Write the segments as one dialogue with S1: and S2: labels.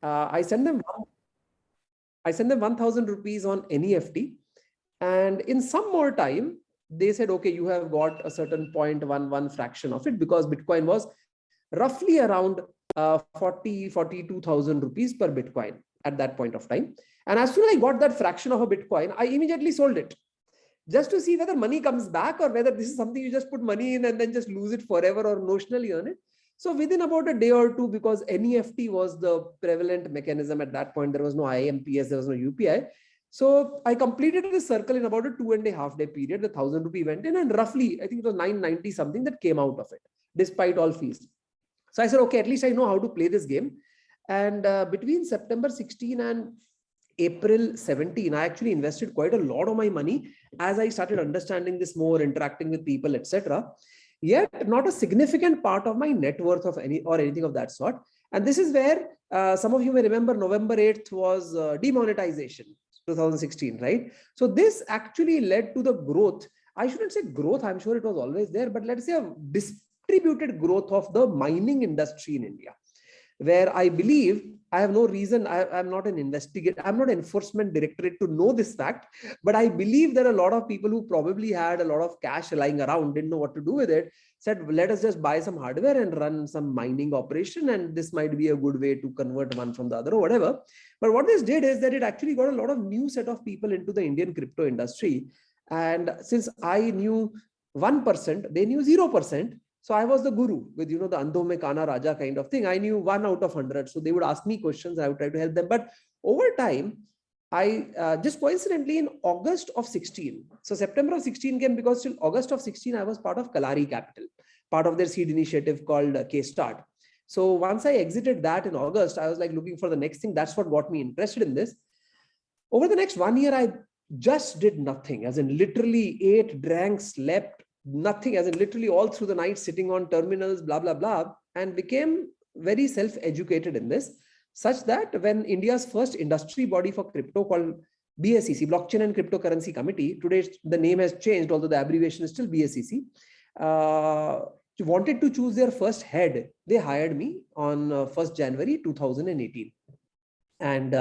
S1: I sent them 1,000 rupees on NEFT. And in some more time, they said, okay, you have got a certain 0.11 fraction of it, because Bitcoin was roughly around 42,000 rupees per Bitcoin at that point of time. And as soon as I got that fraction of a Bitcoin, I immediately sold it, just to see whether money comes back or whether this is something you just put money in and then just lose it forever or notionally earn it. So within about a day or two, because NEFT was the prevalent mechanism at that point, there was no IMPS, there was no UPI. So I completed the circle in about a 2.5 day period. The 1,000 rupee went in, and roughly, I think it was 990 something that came out of it, despite all fees. So I said, okay, at least I know how to play this game. And between September 16 and April 17, I actually invested quite a lot of my money as I started understanding this more, interacting with people, etc. Yet not a significant part of my net worth of anything of that sort. And this is where some of you may remember November 8th was demonetization, 2016, right? So this actually led to the growth. I shouldn't say growth, I'm sure it was always there, but let's say a distributed growth of the mining industry in India, where I believe, I have no reason, I'm not an investigator, I'm not an enforcement directorate to know this fact, but I believe there are a lot of people who probably had a lot of cash lying around, didn't know what to do with it, said, let us just buy some hardware and run some mining operation, and this might be a good way to convert one from the other or whatever. But what this did is that it actually got a lot of new set of people into the Indian crypto industry. And since I knew 1%, they knew 0%. So I was the guru with, the Andho mein Kana Raja kind of thing. I knew 1 out of 100. So they would ask me questions. I would try to help them. But over time, I just coincidentally in August of 16. So September of 16 came because till August of 16, I was part of Kalari Capital, part of their seed initiative called K-Start. So once I exited that in August, I was like looking for the next thing. That's what got me interested in this. Over the next 1 year, I just did nothing, as in literally ate, drank, slept, nothing, as in literally all through the night sitting on terminals, blah, blah, blah, and became very self-educated in this, such that when India's first industry body for crypto called BSEC, Blockchain and Cryptocurrency Committee, today the name has changed, although the abbreviation is still BSEC, wanted to choose their first head, they hired me on 1st January 2018. And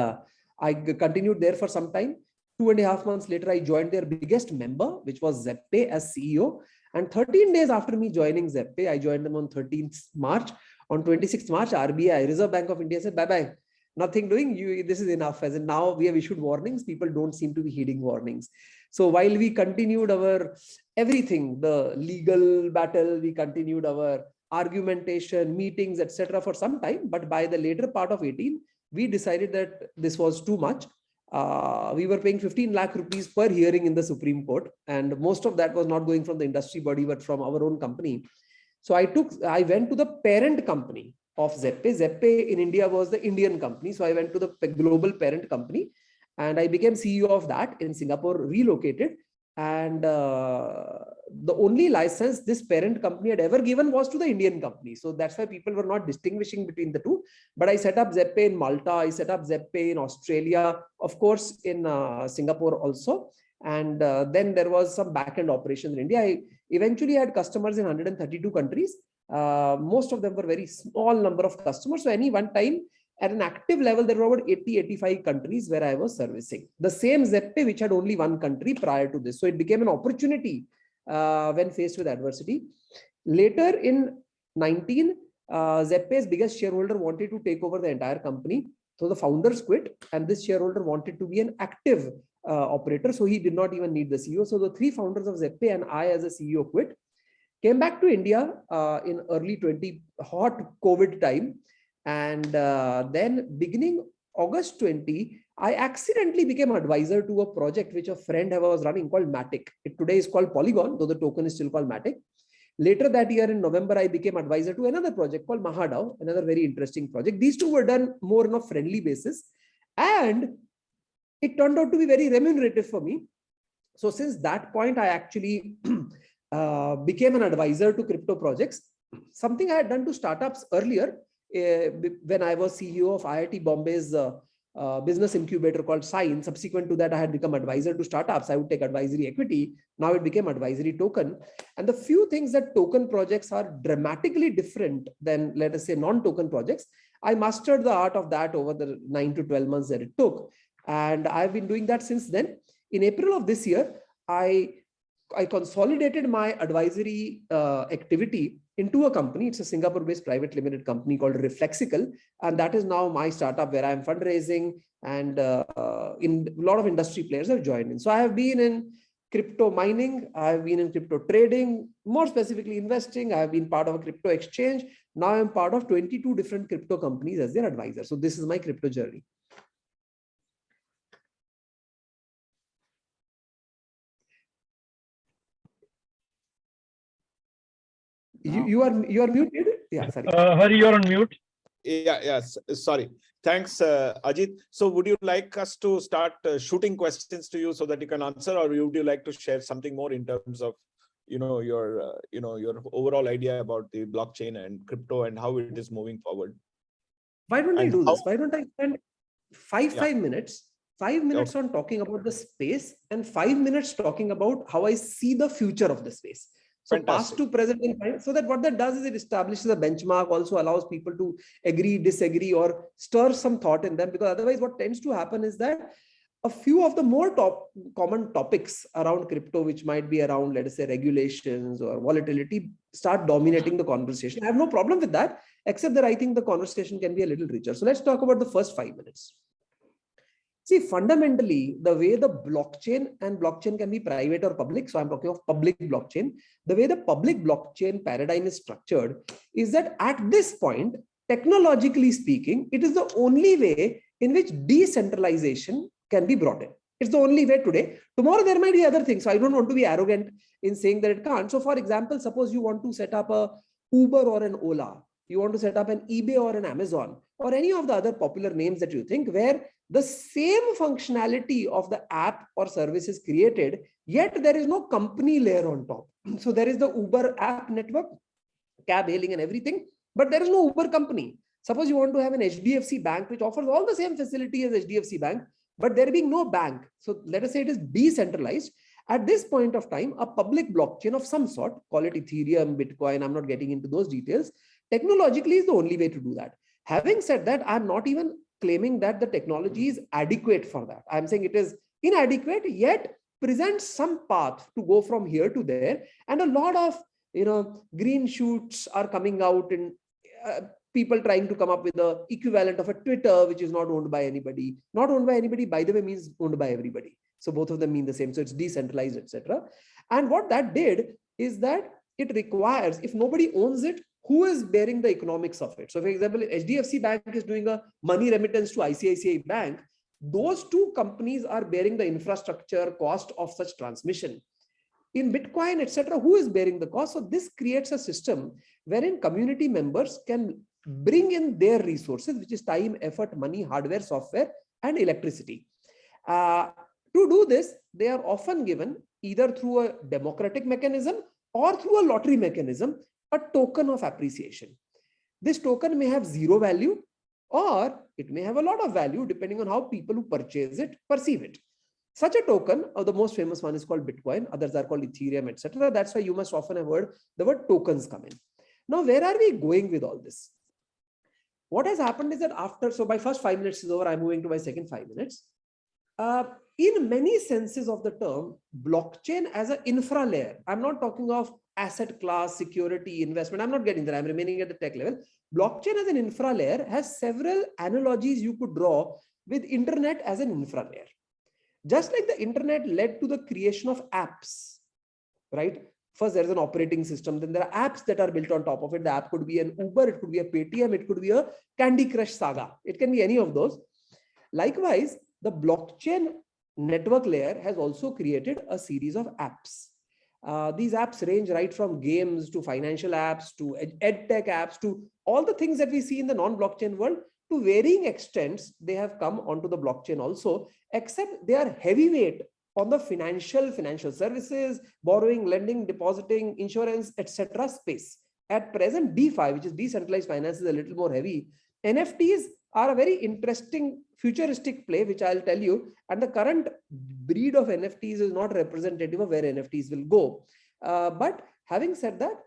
S1: I continued there for some time. 2.5 months later, I joined their biggest member, which was Zeppe, as CEO. And 13 days after me joining Zeppe, I joined them on 13th March. On 26th March, RBI, Reserve Bank of India, said, bye-bye, nothing doing, this is enough. As in now we have issued warnings, people don't seem to be heeding warnings. So while we continued our everything, the legal battle, we continued our argumentation, meetings, etc. for some time. But by the later part of 18, we decided that this was too much. We were paying 15 lakh rupees per hearing in the Supreme Court, and most of that was not going from the industry body but from our own company. So I went to the parent company of Zeppe. Zeppe in India was the Indian company, so I went to the global parent company and I became CEO of that in Singapore, relocated. And the only license this parent company had ever given was to the Indian company. So that's why people were not distinguishing between the two. But I set up Zeppe in Malta, I set up Zeppe in Australia, of course, in Singapore also. And then there was some back-end operations in India. I eventually had customers in 132 countries. Most of them were very small number of customers. So any one time, at an active level, there were about 80-85 countries where I was servicing. The same Zeppe, which had only one country prior to this. So it became an opportunity when faced with adversity. Later in 19, Zeppe's biggest shareholder wanted to take over the entire company. So the founders quit, and this shareholder wanted to be an active operator. So he did not even need the CEO. So the three founders of Zeppe and I as a CEO quit, came back to India in early hot COVID time. And then beginning August 20, I accidentally became advisor to a project which a friend was running called Matic. It today is called Polygon, though the token is still called Matic. Later that year in November, I became advisor to another project called Mahadao, another very interesting project. These two were done more on a friendly basis. And it turned out to be very remunerative for me. So since that point, I actually became an advisor to crypto projects, something I had done to startups earlier. When I was CEO of IIT Bombay's business incubator called Sign. Subsequent to that, I had become advisor to startups. I would take advisory equity. Now it became advisory token. And the few things that token projects are dramatically different than, let us say, non-token projects I mastered the art of that over the 9 to 12 months that it took. And I've been doing that since then. In April of this year, I consolidated my advisory activity into a company. It's a Singapore-based private limited company called Reflexical. And that is now my startup where I'm fundraising, and in a lot of industry players have joined in. So I have been in crypto mining, I've been in crypto trading, more specifically investing. I have been part of a crypto exchange. Now I'm part of 22 different crypto companies as their advisor. So this is my crypto journey. You are muted. Yeah, sorry.
S2: Hari, you're on mute.
S3: Yeah, yes. Sorry. Thanks, Ajeet. So would you like us to start shooting questions to you so that you can answer, or would you like to share something more in terms of, your overall idea about the blockchain and crypto and how it is moving forward?
S1: Why don't I do this? Why don't I spend five minutes
S3: Okay.
S1: on talking about the space and 5 minutes talking about how I see the future of the space. So
S3: Fantastic.
S1: past to present in time, so that what that does is it establishes a benchmark, also allows people to agree, disagree, or stir some thought in them. Because otherwise what tends to happen is that a few of the more common topics around crypto, which might be around, let us say, regulations or volatility, start dominating the conversation. I have no problem with that, except that I think the conversation can be a little richer. So let's talk about the first 5 minutes. See, fundamentally, the way the blockchain can be private or public. So I'm talking of public blockchain. The way the public blockchain paradigm is structured is that at this point, technologically speaking, it is the only way in which decentralization can be brought in. It's the only way today. Tomorrow, there might be other things. So I don't want to be arrogant in saying that it can't. So for example, suppose you want to set up a Uber or an Ola. You want to set up an eBay or an Amazon or any of the other popular names that you think, where the same functionality of the app or service is created, yet there is no company layer on top. So there is the Uber app network, cab hailing and everything, but there is no Uber company. Suppose you want to have an HDFC bank, which offers all the same facility as HDFC bank, but there being no bank. So let us say it is decentralized. At this point of time, a public blockchain of some sort, call it Ethereum, Bitcoin, I'm not getting into those details, technologically is the only way to do that. Having said that, I'm not even claiming that the technology is adequate for that. I'm saying it is inadequate, yet presents some path to go from here to there. And a lot of green shoots are coming out, and people trying to come up with the equivalent of a Twitter, which is not owned by anybody. Not owned by anybody, by the way, means owned by everybody. So both of them mean the same. So it's decentralized, etc. And what that did is that it requires, if nobody owns it, who is bearing the economics of it? So for example, if HDFC Bank is doing a money remittance to ICICI Bank, those two companies are bearing the infrastructure cost of such transmission. In Bitcoin, etc., who is bearing the cost? So this creates a system wherein community members can bring in their resources, which is time, effort, money, hardware, software, and electricity. To do this, they are often given either through a democratic mechanism or through a lottery mechanism, a token of appreciation. This token may have zero value, or it may have a lot of value depending on how people who purchase it perceive it. Such a token, the most famous one is called Bitcoin, others are called Ethereum, etc. That's why you must often have heard the word tokens come in. Now, where are we going with all this? What has happened is that so my first 5 minutes is over, I'm moving to my second 5 minutes. In many senses of the term, blockchain as an infra layer, I'm not talking of asset class, security, investment, I'm not getting there, I'm remaining at the tech level. Blockchain as an infra layer has several analogies you could draw with internet as an infra layer. Just like the internet led to the creation of apps, right? First, there's an operating system, then there are apps that are built on top of it. The app could be an Uber, it could be a Paytm, it could be a Candy Crush saga. It can be any of those. Likewise, the blockchain network layer has also created a series of apps. These apps range right from games to financial apps to edtech apps to all the things that we see in the non-blockchain world. To varying extents, they have come onto the blockchain also, except they are heavyweight on the financial services, borrowing, lending, depositing, insurance, etc. space. At present, DeFi, which is decentralized finance, is a little more heavy. NFTs are a very interesting futuristic play, which I'll tell you. And the current breed of NFTs is not representative of where NFTs will go. But having said that,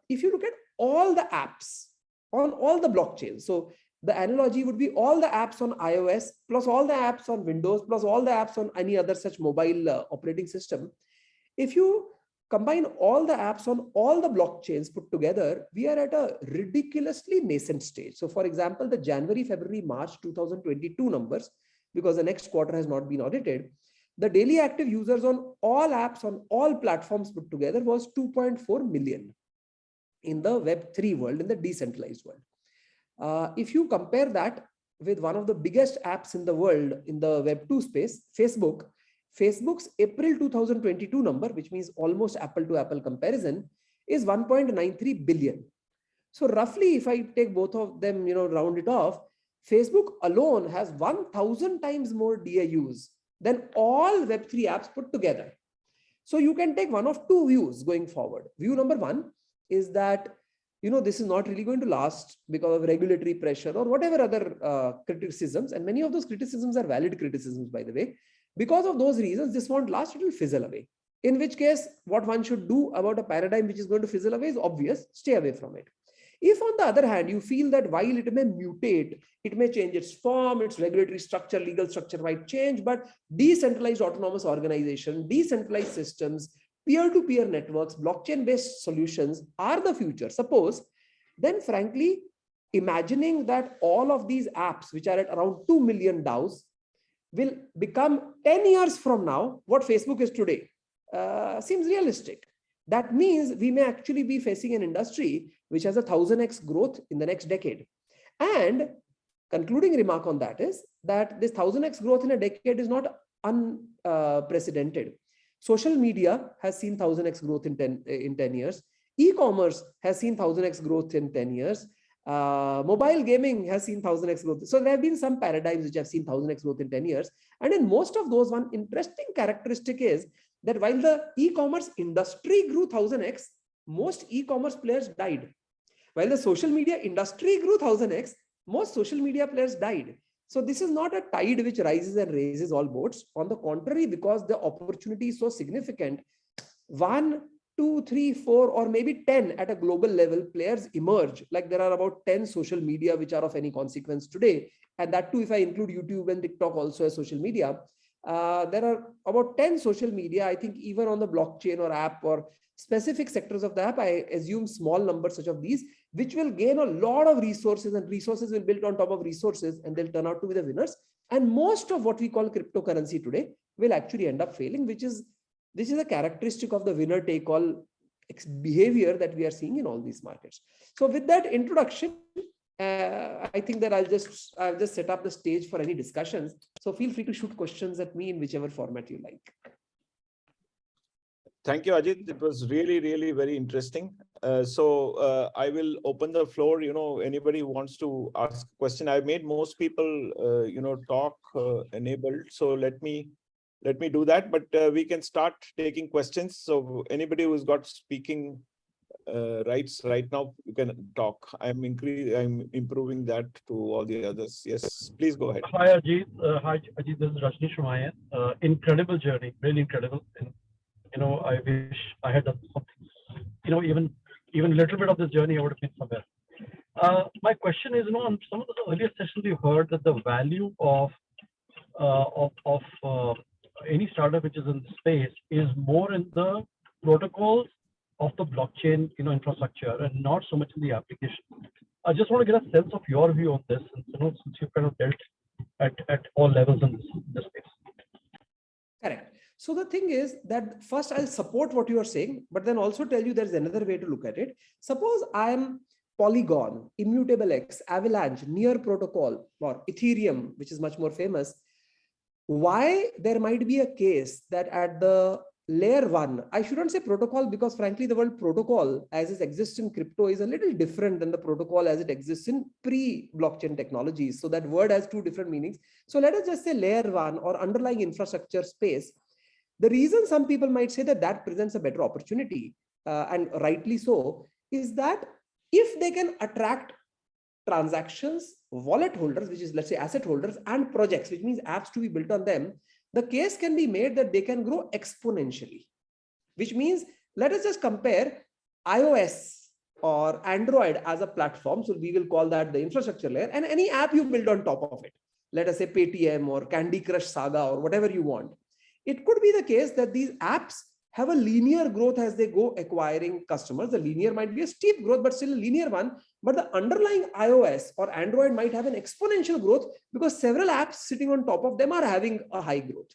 S1: if you look at all the apps on all the blockchains. So the analogy would be all the apps on iOS plus all the apps on Windows plus all the apps on any other such mobile operating system. If you combine all the apps on all the blockchains put together, we are at a ridiculously nascent stage. So for example, the January, February, March 2022 numbers, because the next quarter has not been audited, the daily active users on all apps on all platforms put together was 2.4 million in the Web3 world, in the decentralized world. If you compare that with one of the biggest apps in the world in the Web2 space, Facebook's April 2022 number, which means almost apple to apple comparison, is 1.93 billion. So roughly, if I take both of them, round it off, Facebook alone has 1,000 times more DAUs than all Web3 apps put together. So you can take one of two views going forward. View number one is that, this is not really going to last because of regulatory pressure or whatever other criticisms. And many of those criticisms are valid criticisms, by the way. Because of those reasons, this won't last, it will fizzle away. In which case, what one should do about a paradigm which is going to fizzle away is obvious, stay away from it. If on the other hand, you feel that while it may mutate, it may change its form, its regulatory structure, legal structure might change, but decentralized autonomous organization, decentralized systems, peer-to-peer networks, blockchain-based solutions are the future. Suppose, then frankly, imagining that all of these apps, which are at around 2 million DAOs, will become 10 years from now what Facebook is today, seems realistic. That means we may actually be facing an industry which has a 1000x growth in the next decade. And concluding remark on that is that this 1000x growth in a decade is not unprecedented. Social media has seen 1000x growth in 10 years. E-commerce has seen 1000x growth in 10 years. Mobile gaming has seen 1000x growth. So there have been some paradigms which have seen 1000x growth in 10 years. And in most of those, one interesting characteristic is that while the e-commerce industry grew 1000x, most e-commerce players died. While the social media industry grew 1000x, most social media players died. So this is not a tide which rises and raises all boats. On the contrary, because the opportunity is so significant, 1, 2, 3, 4, or maybe 10 at a global level players emerge. Like there are about 10 social media which are of any consequence today. And that too, if I include YouTube and TikTok also as social media, there are about 10 social media, I think even on the blockchain or app or specific sectors of the app, I assume small numbers such of these, which will gain a lot of resources, and resources will build on top of resources, and they'll turn out to be the winners. And most of what we call cryptocurrency today will actually end up failing, which is a characteristic of the winner take all behavior that we are seeing in all these markets. So with that introduction, I think that I'll just set up the stage for any discussions. So feel free to shoot questions at me in whichever format you like.
S3: Thank you, Ajeet. It was really, really very interesting. So I will open the floor. Anybody who wants to ask a question. I've made most people, talk enabled. So let me do that. But we can start taking questions. So anybody who's got speaking rights right now, you can talk. I'm improving that to all the others. Yes, please go ahead.
S2: Hi, Ajeet. Hi, Ajeet. This is Rajnish from IAN. Incredible journey, really incredible. And I wish I had done something. Even a little bit of this journey, I would have been somewhere. My question is, on some of the earlier sessions, we heard that the value of any startup which is in the space is more in the protocols of the blockchain, infrastructure, and not so much in the application. I just want to get a sense of your view on this, and since you've kind of dealt at all levels in this space.
S1: Correct. So the thing is that first I'll support what you are saying, but then also tell you there's another way to look at it. Suppose I'm Polygon, Immutable X, Avalanche, Near Protocol, or Ethereum, which is much more famous. Why there might be a case that at the layer one, I shouldn't say protocol, because frankly, the word protocol as it exists in crypto is a little different than the protocol as it exists in pre-blockchain technologies. So that word has two different meanings. So let us just say layer one or underlying infrastructure space. The reason some people might say that presents a better opportunity, and rightly so, is that if they can attract transactions, wallet holders, which is, let's say, asset holders, and projects, which means apps to be built on them, the case can be made that they can grow exponentially, which means let us just compare iOS or Android as a platform. So we will call that the infrastructure layer, and any app you build on top of it. Let us say Paytm or Candy Crush Saga or whatever you want. It could be the case that these apps have a linear growth as they go acquiring customers. The linear might be a steep growth, but still a linear one. But the underlying iOS or Android might have an exponential growth because several apps sitting on top of them are having a high growth.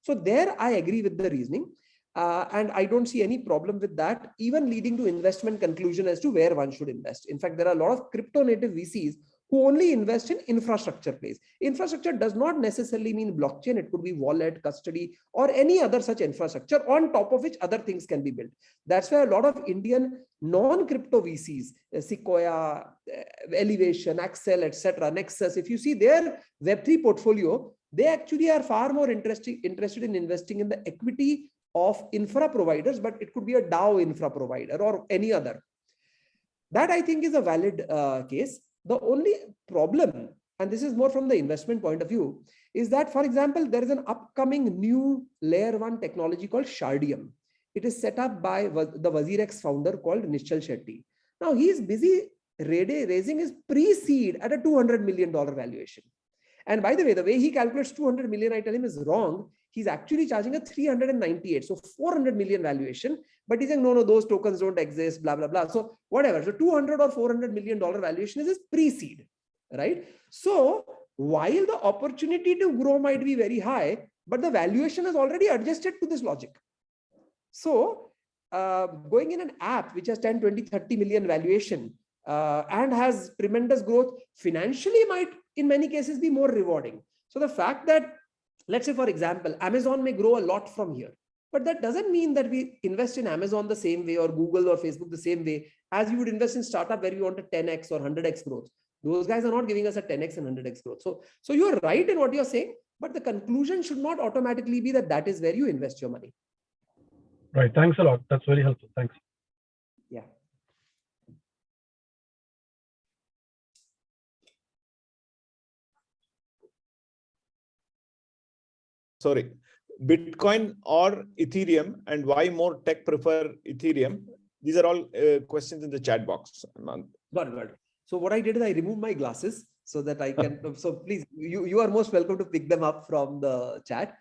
S1: So there I agree with the reasoning. And I don't see any problem with that, even leading to investment conclusion as to where one should invest. In fact, there are a lot of crypto native VCs who only invest in infrastructure plays. Infrastructure does not necessarily mean blockchain. It could be wallet, custody, or any other such infrastructure on top of which other things can be built. That's why a lot of Indian non-crypto VCs, Sequoia, Elevation, Accel, etc., Nexus, if you see their Web3 portfolio, they actually are far more interested in investing in the equity of infra providers, but it could be a DAO infra provider or any other. That I think is a valid case. The only problem, and this is more from the investment point of view, is that, for example, there is an upcoming new layer 1 technology called Shardium. It is set up by the WazirX founder called Nishchal Shetty. Now he is busy raising his pre-seed at a $200 million valuation. And by the way he calculates 200 million, I tell him, is wrong. He's actually charging a 398, so 400 million valuation. But he's saying, no, those tokens don't exist, blah, blah, blah. So whatever. So 200 or $400 million valuation is his pre-seed, right? So while the opportunity to grow might be very high, but the valuation is already adjusted to this logic. So going in an app which has 10, 20, 30 million valuation and has tremendous growth financially might in many cases be more rewarding. So the fact that, let's say, for example, Amazon may grow a lot from here, but that doesn't mean that we invest in Amazon the same way or Google or Facebook the same way as you would invest in startup where you want a 10x or 100x growth. Those guys are not giving us a 10x and 100x growth. So you're right in what you're saying, but the conclusion should not automatically be that that is where you invest your money.
S2: Right. Thanks a lot. That's very helpful. Thanks.
S1: Yeah.
S3: Sorry, Bitcoin or Ethereum, and why more tech prefer Ethereum? These are all questions in the chat box.
S1: Got it. So what I did is I removed my glasses so that I can, so please, you are most welcome to pick them up from the chat.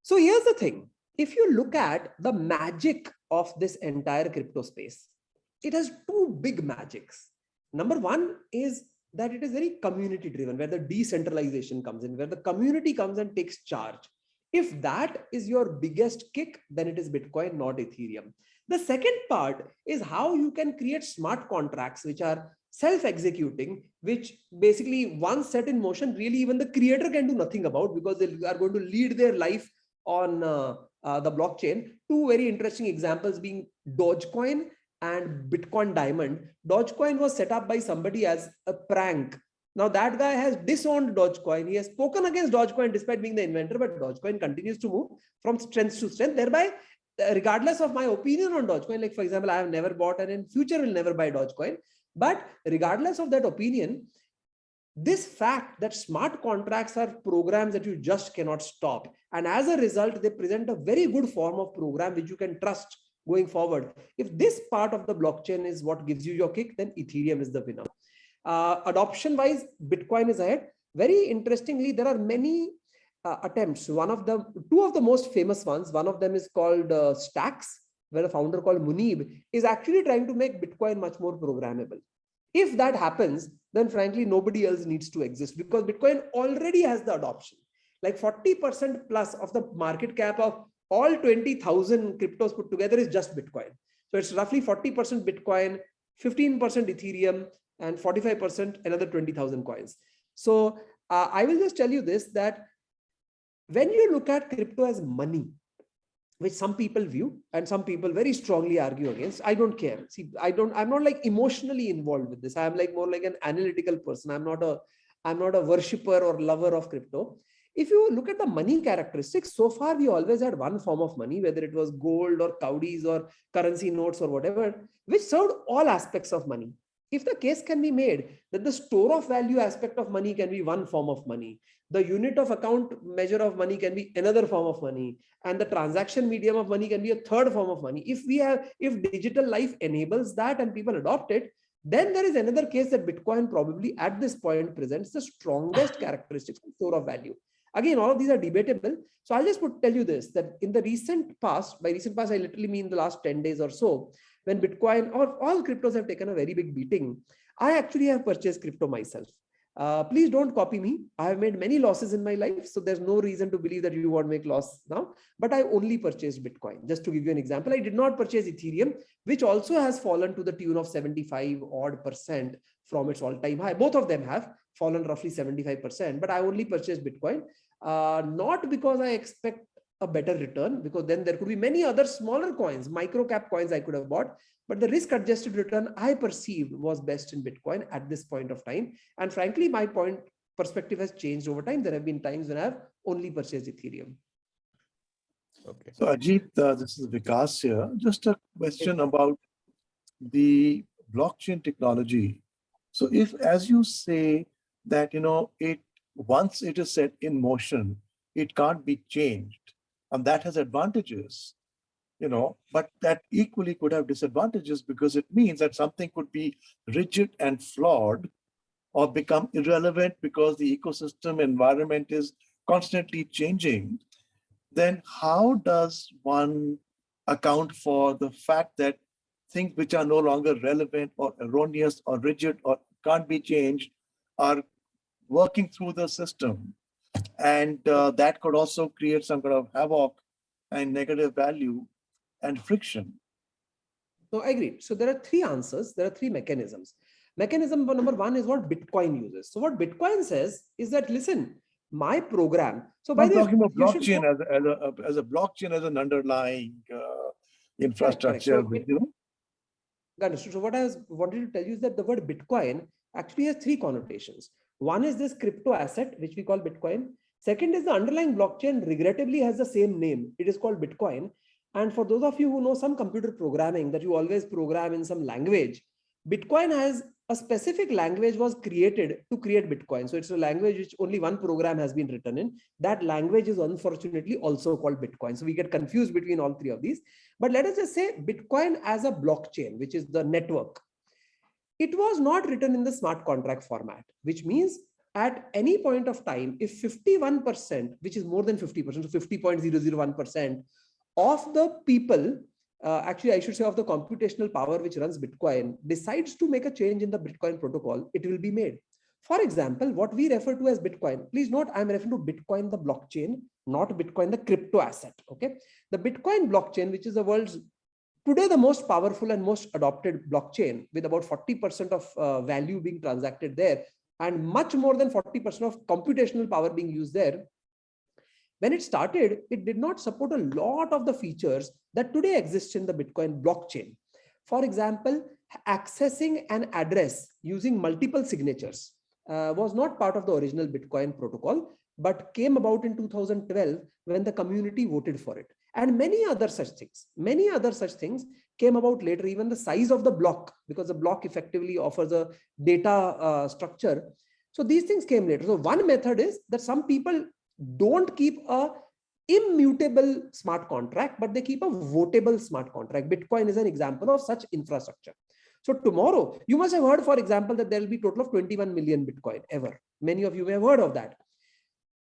S1: So here's the thing. If you look at the magic of this entire crypto space, it has two big magics. Number one is that it is very community driven, where the decentralization comes in, where the community comes and takes charge. If that is your biggest kick, then it is Bitcoin, not Ethereum. The second part is how you can create smart contracts which are self-executing, which basically once set in motion, really even the creator can do nothing about, because they are going to lead their life on the blockchain. Two very interesting examples being Dogecoin and Bitcoin Diamond. Dogecoin was set up by somebody as a prank. Now that guy has disowned Dogecoin. He has spoken against Dogecoin despite being the inventor, but Dogecoin continues to move from strength to strength. Thereby, regardless of my opinion on Dogecoin, like for example, I have never bought and in future will never buy Dogecoin. But regardless of that opinion, this fact that smart contracts are programs that you just cannot stop. And as a result, they present a very good form of program which you can trust going forward. If this part of the blockchain is what gives you your kick, then Ethereum is the winner. Adoption wise, Bitcoin is ahead. Very interestingly, there are many attempts. Two of the most famous ones, one of them is called Stacks, where a founder called Munib is actually trying to make Bitcoin much more programmable. If that happens, then frankly, nobody else needs to exist, because Bitcoin already has the adoption. Like 40% plus of the market cap of all 20,000 cryptos put together is just Bitcoin. So it's roughly 40% Bitcoin, 15% Ethereum, and 45% another 20,000 coins. So I will just tell you this, that when you look at crypto as money, which some people view and some people very strongly argue against, I don't care. See, I'm not like emotionally involved with this. I'm like more like an analytical person. I'm not a worshipper or lover of crypto. If you look at the money characteristics, so far we always had one form of money, whether it was gold or cowdies or currency notes or whatever, which served all aspects of money. if the case can be made that the store of value aspect of money can be one form of money, the unit of account measure of money can be another form of money, and the transaction medium of money can be a third form of money. If digital life enables that and people adopt it, then there is another case that Bitcoin probably at this point presents the strongest characteristics of store of value. Again, all of these are debatable. So I'll just tell you this, that in the recent past, by recent past, I literally mean the last 10 days or so, when Bitcoin or all cryptos have taken a very big beating, I actually have purchased crypto myself. Please don't copy me. I have made many losses in my life, so there's no reason to believe that you won't make loss now. But I only purchased Bitcoin. Just to give you an example, I did not purchase Ethereum, which also has fallen to the tune of 75% from its all-time high. Both of them have fallen roughly 75%, but I only purchased Bitcoin, not because I expect a better return, because then there could be many other smaller coins, micro cap coins I could have bought, but the risk adjusted return I perceived was best in Bitcoin at this point of time. And frankly, my perspective has changed over time. There have been times when I have only purchased Ethereum.
S3: Okay.
S4: So Ajeet, this is Vikas here. Just a question about the blockchain technology. So if, as you say, that, once it is set in motion, it can't be changed, and that has advantages, but that equally could have disadvantages, because it means that something could be rigid and flawed or become irrelevant because the ecosystem environment is constantly changing. Then how does one account for the fact that things which are no longer relevant or erroneous or rigid or can't be changed are working through the system? And that could also create some kind of havoc and negative value and friction.
S1: So I agree. So there are three answers. There are three mechanisms. Mechanism number one is what Bitcoin uses. So what Bitcoin says is that, listen, my program. So by
S4: I'm
S1: the
S4: talking about blockchain as a blockchain as an underlying infrastructure.
S1: Correct. So what I wanted to tell you is that the word Bitcoin actually has three connotations. One is this crypto asset, which we call Bitcoin. Second is the underlying blockchain regrettably has the same name. It is called Bitcoin. And for those of you who know some computer programming, that you always program in some language, Bitcoin has a specific language was created to create Bitcoin. So it's a language which only one program has been written in. That language is unfortunately also called Bitcoin. So we get confused between all three of these. But let us just say Bitcoin as a blockchain, which is the network. It was not written in the smart contract format, which means at any point of time, if 51%, which is more than 50%, so 50.001% of the people, actually I should say of the computational power which runs Bitcoin, decides to make a change in the Bitcoin protocol, it will be made. For example, what we refer to as Bitcoin, please note I'm referring to Bitcoin the blockchain, not Bitcoin the crypto asset. Okay, the Bitcoin blockchain, which is the world's today the most powerful and most adopted blockchain, with about 40% of value being transacted there and much more than 40% of computational power being used there. When it started, it did not support a lot of the features that today exist in the Bitcoin blockchain. For example, accessing an address using multiple signatures was not part of the original Bitcoin protocol, but came about in 2012 when the community voted for it. And many other such things came about later, even the size of the block, because the block effectively offers a data structure. So these things came later. So one method is that some people don't keep a immutable smart contract, but they keep a votable smart contract. Bitcoin is an example of such infrastructure. So tomorrow, you must have heard, for example, that there will be a total of 21 million Bitcoin ever. Many of you may have heard of that.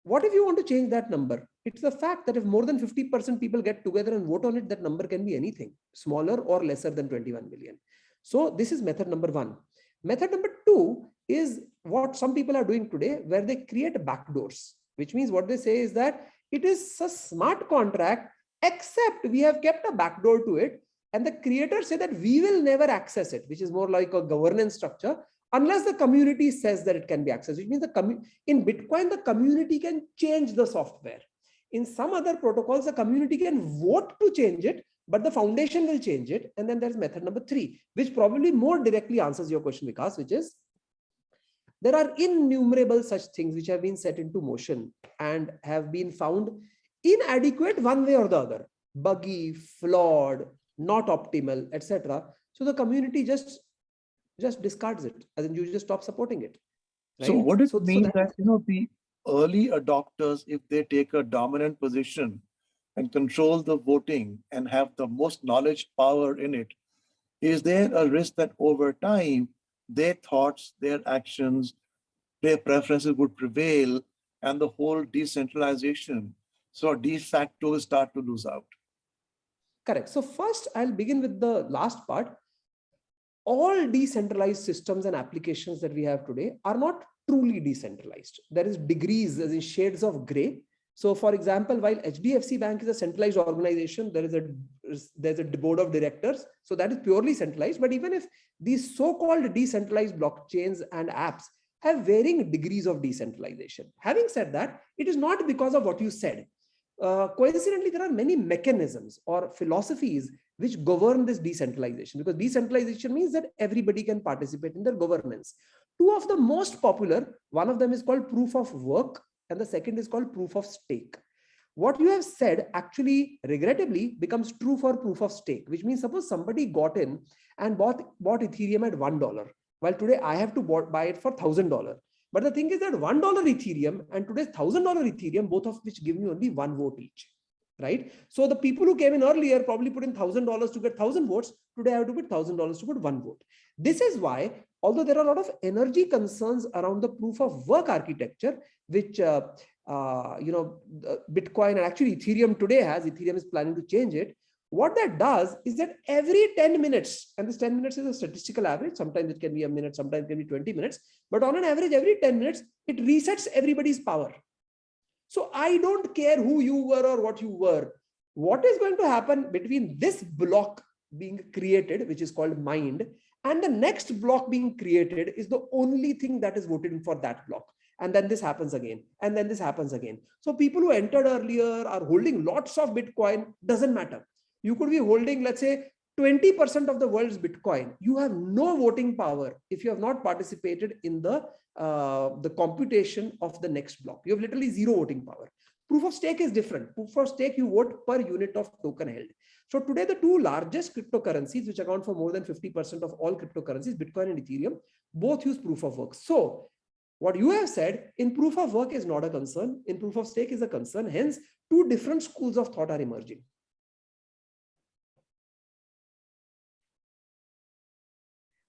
S1: What if you want to change that number? It's the fact that if more than 50% people get together and vote on it, that number can be anything, smaller or lesser than 21 million. So this is method number one. Method number two is what some people are doing today, where they create backdoors, which means what they say is that it is a smart contract, except we have kept a backdoor to it. And the creators say that we will never access it, which is more like a governance structure, unless the community says that it can be accessed, which means in Bitcoin, the community can change the software. In some other protocols, the community can vote to change it, but the foundation will change it. And then there's method number three, which probably more directly answers your question, Vikas, which is there are innumerable such things which have been set into motion and have been found inadequate one way or the other, buggy, flawed, not optimal, etc. So the community just just discards it, as in you just stop supporting it. Right?
S4: So what it
S1: so
S4: means
S1: that
S4: that, the early adopters, if they take a dominant position and control the voting and have the most knowledge power in it, is there a risk that over time, their thoughts, their actions, their preferences would prevail and the whole decentralization, so de facto, will start to lose out?
S1: correct. So first, I'll begin with the last part. All decentralized systems and applications that we have today are not truly decentralized. There is degrees, as in shades of gray. So for example, while HDFC Bank is a centralized organization, there's a board of directors. So that is purely centralized. But even if these so-called decentralized blockchains and apps have varying degrees of decentralization. Having said that, it is not because of what you said. Coincidentally, there are many mechanisms or philosophies which govern this decentralization, because decentralization means that everybody can participate in their governance. Two of the most popular, one of them is called proof of work and the second is called proof of stake. What you have said actually regrettably becomes true for proof of stake, which means suppose somebody got in and bought Ethereum at $1, while today I have to buy it for $1,000. But the thing is that $1 Ethereum and today's $1,000 Ethereum, both of which give me only 1 vote each, right? So the people who came in earlier probably put in $1,000 to get 1,000 votes. Today I have to put $1,000 to get 1 vote. This is why, although there are a lot of energy concerns around the proof of work architecture, which Bitcoin and actually Ethereum today has, Ethereum is planning to change it. What that does is that every 10 minutes, and this 10 minutes is a statistical average, sometimes it can be a minute, sometimes it can be 20 minutes, but on an average, every 10 minutes, it resets everybody's power. So I don't care who you were or what you were. What is going to happen between this block being created, which is called mind, and the next block being created is the only thing that is voted in for that block. And then this happens again, and then this happens again. So people who entered earlier are holding lots of Bitcoin, doesn't matter. You could be holding, let's say, 20% of the world's Bitcoin. You have no voting power if you have not participated in the computation of the next block. You have literally zero voting power. Proof of stake is different. Proof of stake, you vote per unit of token held. So today, the two largest cryptocurrencies, which account for more than 50% of all cryptocurrencies, Bitcoin and Ethereum, both use proof of work. So what you have said in proof of work is not a concern. In proof of stake is a concern. Hence, two different schools of thought are emerging.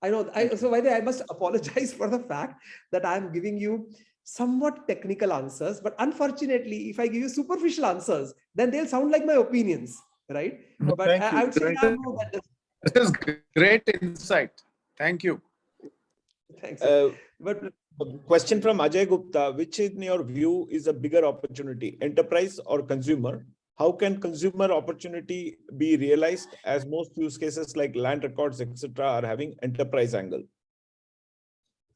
S1: I know. So by the way, I must apologize for the fact that I'm giving you somewhat technical answers, but unfortunately, if I give you superficial answers, then they'll sound like my opinions, right?
S4: No,
S1: but I would say now that
S5: this is great insight. Thank you.
S1: Thanks.
S3: But question from Ajay Gupta: which in your view is a bigger opportunity, enterprise or consumer? How can consumer opportunity be realized, as most use cases like land records, etc., are having enterprise angle?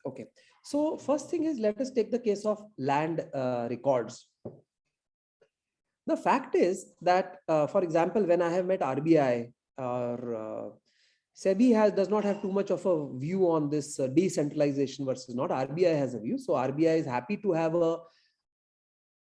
S1: Okay. So first thing is, let us take the case of land records. The fact is that, for example, when I have met RBI or SEBI does not have too much of a view on this decentralization versus not. RBI has a view. So RBI is happy to have a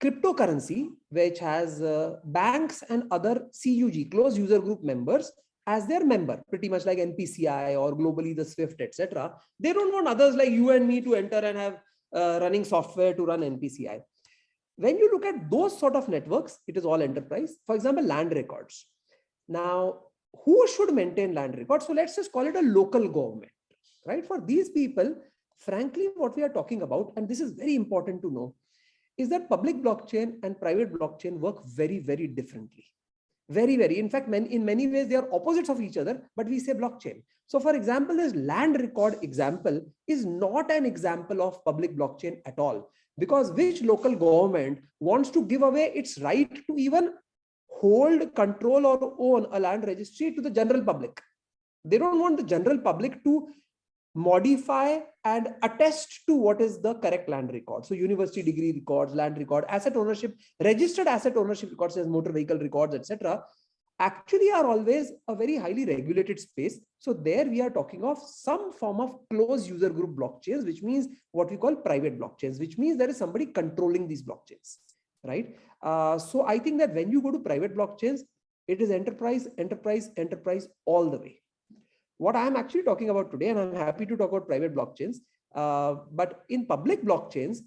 S1: cryptocurrency which has banks and other CUG, closed user group members, as their member, pretty much like NPCI or globally the SWIFT, etc. They don't want others like you and me to enter and have running software to run NPCI. When you look at those sort of networks, it is all enterprise. For example, land records. Now, who should maintain land records? So let's just call it a local government, right? For these people, frankly, what we are talking about, and this is very important to know, is that public blockchain and private blockchain work very, very differently. Very, very. In fact, in many ways, they are opposites of each other, but we say blockchain. So for example, this land record example is not an example of public blockchain at all, because which local government wants to give away its right to even hold, control, or own a land registry to the general public? They don't want the general public to modify and attest to what is the correct land record. So university degree records, land record, asset ownership, registered asset ownership records as motor vehicle records, etc., actually are always a very highly regulated space. So there we are talking of some form of closed user group blockchains, which means what we call private blockchains, which means there is somebody controlling these blockchains, right? So I think that when you go to private blockchains, it is enterprise, enterprise, enterprise all the way. What I'm actually talking about today, and I'm happy to talk about private blockchains, but in public blockchains,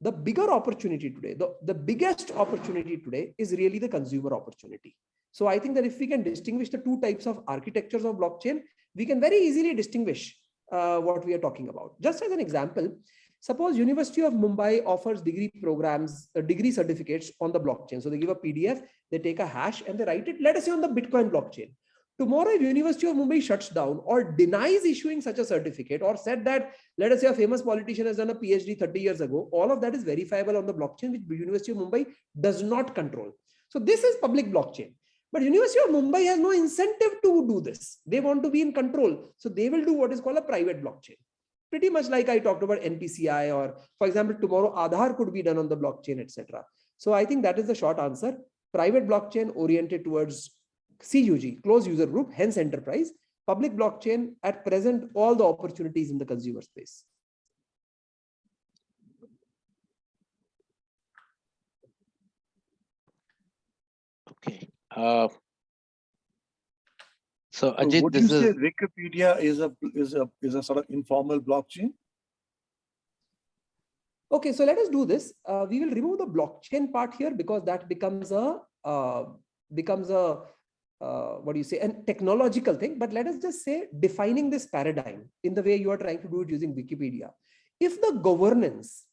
S1: the bigger opportunity today, the biggest opportunity today is really the consumer opportunity. So I think that if we can distinguish the two types of architectures of blockchain, we can very easily distinguish what we are talking about. Just as an example, suppose University of Mumbai offers degree programs, degree certificates on the blockchain. So they give a PDF, they take a hash and they write it, let us say on the Bitcoin blockchain. Tomorrow, if University of Mumbai shuts down or denies issuing such a certificate, or said that, let us say a famous politician has done a PhD 30 years ago, all of that is verifiable on the blockchain, which University of Mumbai does not control. So this is public blockchain. But University of Mumbai has no incentive to do this. They want to be in control. So they will do what is called a private blockchain. Pretty much like I talked about NPCI, or for example, tomorrow Aadhaar could be done on the blockchain, etc. So I think that is the short answer. Private blockchain oriented towards CUG, closed user group, hence enterprise. Public blockchain at present, all the opportunities in the consumer space.
S6: Okay. So
S4: So
S6: Ajeet,
S4: would you
S6: this
S4: say
S6: is
S4: Wikipedia is a sort of informal blockchain?
S1: Okay, so let us do this. We will remove the blockchain part here because that becomes a what do you say, a technological thing. But let us just say defining this paradigm in the way you are trying to do it using Wikipedia. If the governance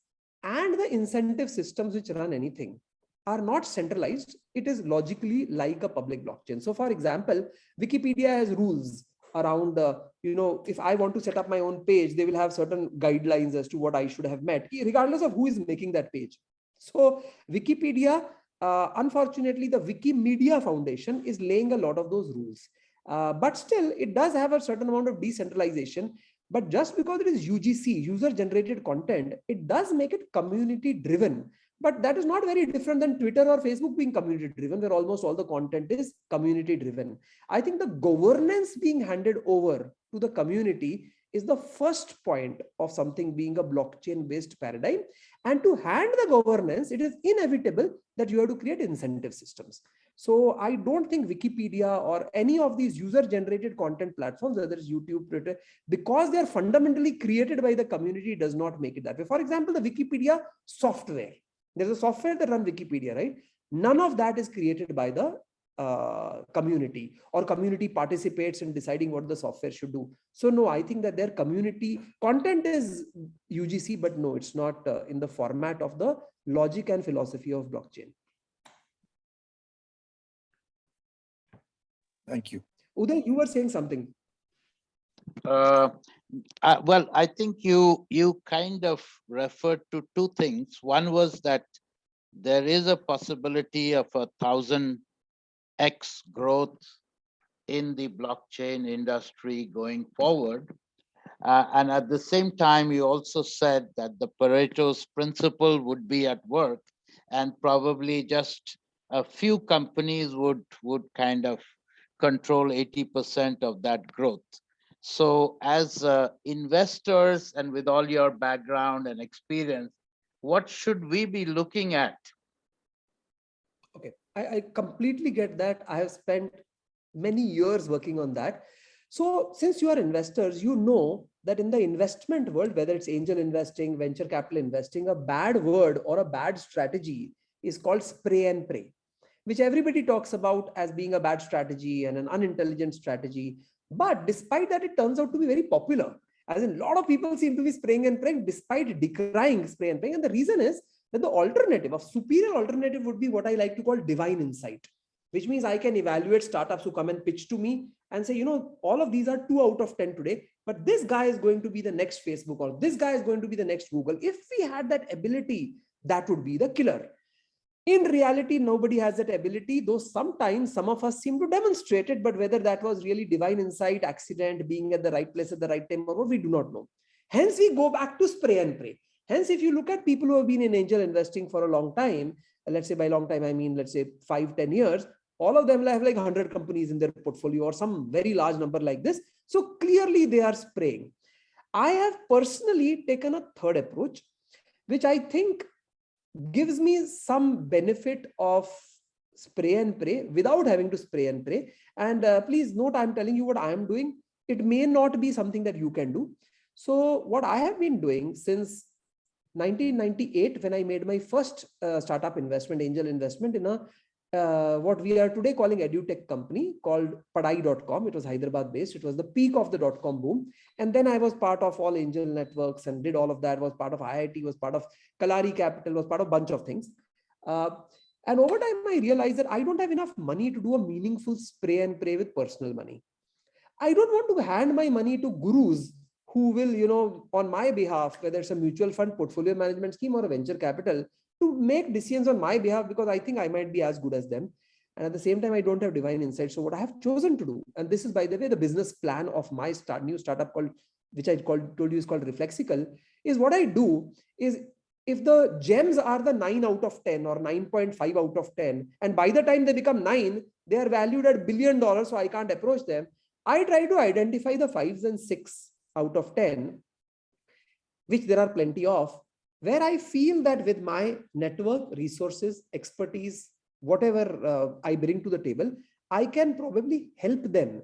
S1: and the incentive systems which run anything are not centralized, it is logically like a public blockchain. So for example, Wikipedia has rules around, if I want to set up my own page, they will have certain guidelines as to what I should have met, regardless of who is making that page. So Wikipedia, unfortunately, the Wikimedia Foundation is laying a lot of those rules. But still, it does have a certain amount of decentralization. But just because it is UGC, user-generated content, it does make it community-driven. But that is not very different than Twitter or Facebook being community-driven, where almost all the content is community-driven. I think the governance being handed over to the community is the first point of something being a blockchain-based paradigm. And to hand the governance, it is inevitable that you have to create incentive systems. So I don't think Wikipedia or any of these user-generated content platforms, whether it's YouTube, Twitter, because they are fundamentally created by the community, does not make it that way. For example, the Wikipedia software. There's a software that runs Wikipedia, right? None of that is created by the community, or community participates in deciding what the software should do. So no, I think that their community content is UGC, but no, it's not in the format of the logic and philosophy of blockchain.
S4: Thank you.
S1: Uday, you were saying something.
S6: well, I think you kind of referred to two things. One was that there is a possibility of 1,000x growth in the blockchain industry going forward. And at the same time, you also said that the Pareto's principle would be at work, and probably just a few companies would kind of control 80% of that growth. So as investors, and with all your background and experience, what should we be looking at?
S1: Okay, I completely get that. I have spent many years working on that. So since you are investors, you know that in the investment world, whether it's angel investing, venture capital investing, a bad word or a bad strategy is called spray and pray, which everybody talks about as being a bad strategy and an unintelligent strategy. But despite that, it turns out to be very popular. As in, a lot of people seem to be spraying and praying despite decrying spray and praying. And the reason is that the alternative, a superior alternative, would be what I like to call divine insight, which means I can evaluate startups who come and pitch to me and say, all of these are 2 out of 10 today, but this guy is going to be the next Facebook, or this guy is going to be the next Google. If we had that ability, that would be the killer. In reality, nobody has that ability, though sometimes some of us seem to demonstrate it, but whether that was really divine insight, accident, being at the right place at the right time, or what, we do not know. Hence, we go back to spray and pray. Hence, if you look at people who have been in angel investing for a long time, let's say by long time, I mean, let's say 5-10 years, all of them have like 100 companies in their portfolio or some very large number like this. So clearly they are spraying. I have personally taken a third approach, which I think gives me some benefit of spray and pray without having to spray and pray. And please note, I'm telling you what I am doing. it may not be something that you can do. So what I have been doing since 1998, when I made my first startup investment, angel investment in a what we are today calling edutech company called Padai.com. It was Hyderabad based. It was the peak of the .com boom. And then I was part of all angel networks and did all of that, was part of IIT, was part of Kalari Capital, was part of a bunch of things. And over time, I realized that I don't have enough money to do a meaningful spray and pray with personal money. I don't want to hand my money to gurus who will, on my behalf, whether it's a mutual fund, portfolio management scheme, or a venture capital, to make decisions on my behalf, because I think I might be as good as them. And at the same time, I don't have divine insight. So what I have chosen to do, and this is, by the way, the business plan of my new startup which I told you is called Reflexical, is what I do is, if the gems are the 9 out of 10 or 9.5 out of 10, and by the time they become 9, they are valued at $1 billion, so I can't approach them. I try to identify the 5s and 6 out of 10, which there are plenty of, where I feel that with my network, resources, expertise, whatever I bring to the table, I can probably help them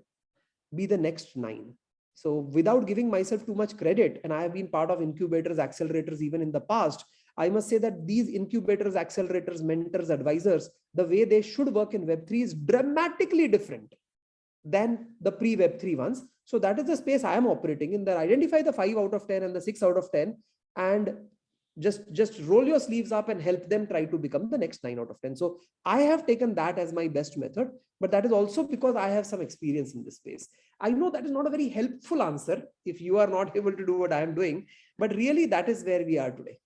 S1: be the next 9. So without giving myself too much credit, and I have been part of incubators, accelerators even in the past, I must say that these incubators, accelerators, mentors, advisors, the way they should work in Web3 is dramatically different than the pre-Web3 ones. So that is the space I am operating in, that identify the 5 out of 10 and the 6 out of 10, and just roll your sleeves up and help them try to become the next 9 out of 10. So I have taken that as my best method, but that is also because I have some experience in this space. I know that is not a very helpful answer if you are not able to do what I am doing, but really that is where we are today.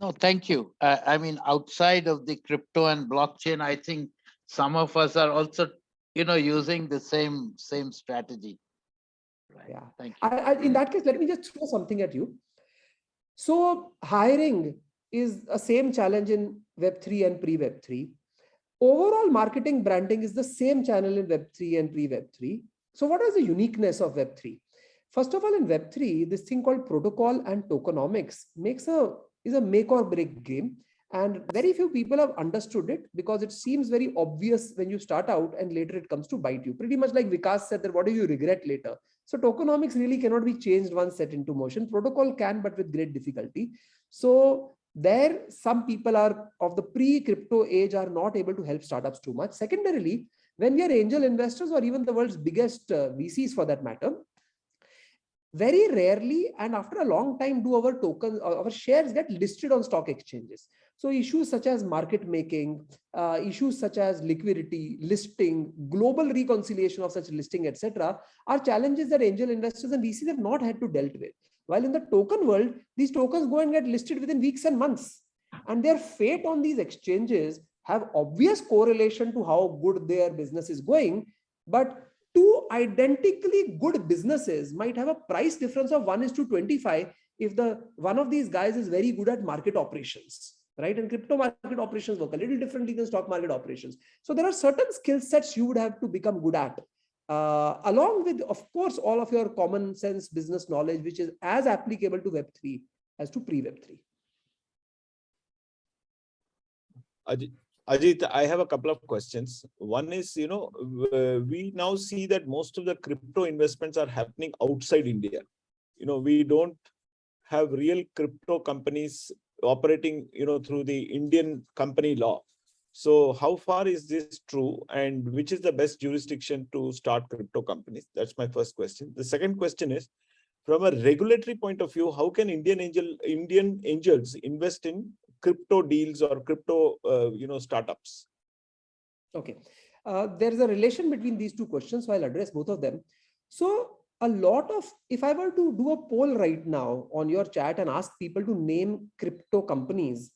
S6: No, thank you. I mean, outside of the crypto and blockchain, I think some of us are also, using the same strategy. Right.
S1: Yeah.
S6: Thank you.
S1: In that case, let me just throw something at you. So hiring is a same challenge in Web3 and pre-Web3. Overall marketing branding is the same channel in Web3 and pre-Web3. So what is the uniqueness of Web3? First of all, in Web3, this thing called protocol and tokenomics is a make or break game. And very few people have understood it, because it seems very obvious when you start out and later it comes to bite you. Pretty much like Vikas said, that what do you regret later? So tokenomics really cannot be changed once set into motion. Protocol can, but with great difficulty. So there, some people are of the pre-crypto age are not able to help startups too much. Secondarily, when we are angel investors, or even the world's biggest VCs for that matter, very rarely and after a long time do our tokens or our shares get listed on stock exchanges. So issues such as market making, issues such as liquidity, listing, global reconciliation of such listing, etc., are challenges that angel investors and VCs have not had to deal with. While in the token world, these tokens go and get listed within weeks and months, and their fate on these exchanges have obvious correlation to how good their business is going. But two identically good businesses might have a price difference of 1:25 if the one of these guys is very good at market operations, right? And crypto market operations work a little differently than stock market operations. So there are certain skill sets you would have to become good at, along with, of course, all of your common sense business knowledge, which is as applicable to Web3 as to pre-Web3.
S3: Ajeet, I have a couple of questions. One is, we now see that most of the crypto investments are happening outside India. We don't have real crypto companies operating, through the Indian company law. So how far is this true, and which is the best jurisdiction to start crypto companies? That's my first question. The second question is, from a regulatory point of view, how can Indian angels invest in crypto deals or crypto, startups?
S1: Okay. There is a relation between these two questions, so I'll address both of them. So a lot of, if I were to do a poll right now on your chat and ask people to name crypto companies,